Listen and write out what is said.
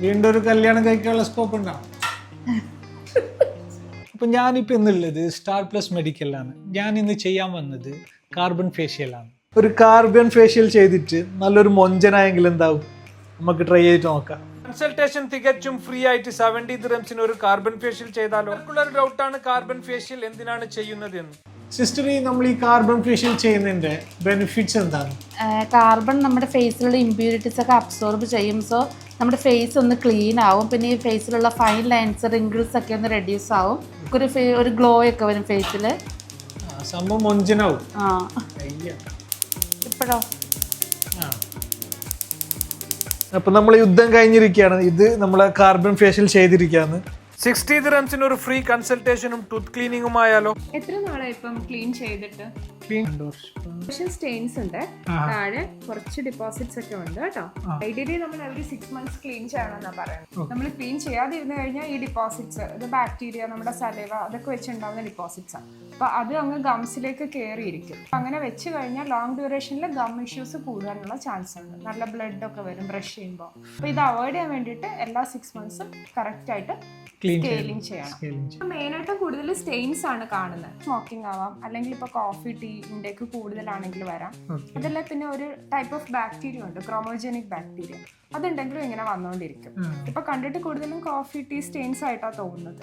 വീണ്ടും ഒരു കല്യാണം കഴിക്കാനുള്ള സ്കോപ്പ് ഉണ്ടാവും. അപ്പം ഞാനിപ്പോൾ ഇന്നുള്ളത് സ്റ്റാർ പ്ലസ് മെഡിക്കലാണ്. ഞാൻ ഇന്ന് ചെയ്യാൻ വന്നത് കാർബൺ ഫേഷ്യലാണ്. ഒരു കാർബൺ ഫേഷ്യൽ ചെയ്തിട്ട് നല്ലൊരു മൊഞ്ചനായെങ്കിൽ എന്താവും, നമുക്ക് ട്രൈ ചെയ്തിട്ട് നോക്കാം. കൺസൾട്ടേഷൻ തികച്ചും ഫ്രീ ആയിട്ട് 70 ദിർഹംസിന് ഒരു കാർബൺ ഫേഷ്യൽ ചെയ്താലോ? ഒരു ഡൗട്ടാണ് കാർബൺ ഫേഷ്യൽ എന്തിനാണ് ചെയ്യുന്നത് എന്ന്. സിസ്റ്റർ, നമ്മൾ ഈ കാർബൺ ഫേഷ്യൽ ചെയ്യുന്നതിന്റെ ബെനിഫിറ്റ്സ് എന്താണ്? കാർബൺ നമ്മുടെ ഫേസിലുള്ള ഇമ്പ്യൂരിറ്റീസ് ഒക്കെ അബ്സോർബ് ചെയ്യും. സോ നമ്മുടെ ഫേസ് ഒന്ന് ക്ലീൻ ആവും. പിന്നെ ഈ ഫേസിലുള്ള ഫൈൻ ലൈൻസ്, റിങ്കിൾസ് ഒക്കെ ഒന്ന് റെഡ്യൂസ് ആവും. ഒരു ഗ്ലോ ഒക്കെ വരും ഫേസിൽ. സംഭവം മൊഞ്ചനാവും. ഇപ്പോഴോ? അപ്പൊ നമ്മൾ യുദ്ധം കഴിഞ്ഞിരിക്കുകയാണ്. ഇത് നമ്മളെ കാർബൺ ഫേഷ്യൽ ചെയ്തിരിക്കുകയാണ്. 60 ദിർഹംസിന് ഒരു ഫ്രീ കൺസൾട്ടേഷനും ടൂത്ത് ക്ലീനിങ്ങുമായാലോ? എത്ര നാളായി ഇപ്പം ക്ലീൻ ചെയ്തിട്ട്? സ്റ്റെയിൻസ് ഉണ്ട്, താഴെ കുറച്ച് ഡിപ്പോസിറ്റ്സ് ഒക്കെ ഉണ്ട് കേട്ടോ. ഐഡിയലി നമ്മൾ എവറി 6 months ക്ലീൻ ചെയ്യണമെന്നാ പറയുന്നത്. നമ്മൾ ക്ലീൻ ചെയ്യാതെ ഇരുന്ന് കഴിഞ്ഞാൽ ഈ ഡിപ്പോസിറ്റ്സ്, ഇത് ബാക്ടീരിയ, നമ്മുടെ സലൈവ, അതൊക്കെ വെച്ചുണ്ടാവുന്ന ഡിപ്പോസിറ്റ്സ് ആണ്. അപ്പൊ അത് അങ്ങ് ഗംസിലേക്ക് കയറിയിരിക്കും. അങ്ങനെ വെച്ച് കഴിഞ്ഞാൽ ലോങ് ഡ്യൂറേഷനിൽ ഗം ഇഷ്യൂസ് കൂടാനുള്ള ചാൻസ് ഉണ്ട്. നല്ല ബ്ലഡ് ഒക്കെ വരും ബ്രഷ് ചെയ്യുമ്പോൾ. അപ്പൊ ഇത് അവോയ്ഡ് ചെയ്യാൻ വേണ്ടിയിട്ട് എല്ലാ 6 months കറക്റ്റ് ആയിട്ട് സ്കെയിലിംഗ് ചെയ്യണം. മെയിനായിട്ട് കൂടുതൽ സ്റ്റെയിൻസ് ആണ് കാണുന്നത്. സ്മോക്കിംഗ് ആവാം, അല്ലെങ്കിൽ ഇപ്പൊ കോഫി ടീ ഇൻടേക്ക് കൂടുതലാണെങ്കിൽ വരാം. അതല്ല, പിന്നെ ഒരു ടൈപ്പ് ഓഫ് ബാക്ടീരിയ ഉണ്ട്, ക്രോമോജനിക് ബാക്ടീരിയ. അതുണ്ടെങ്കിലും ഇങ്ങനെ വന്നുകൊണ്ടിരിക്കും. ഇപ്പൊ കണ്ടിട്ട് കൂടുതലും കോഫി ടീ സ്റ്റെയിൻസ് ആയിട്ടാണ് തോന്നുന്നത്.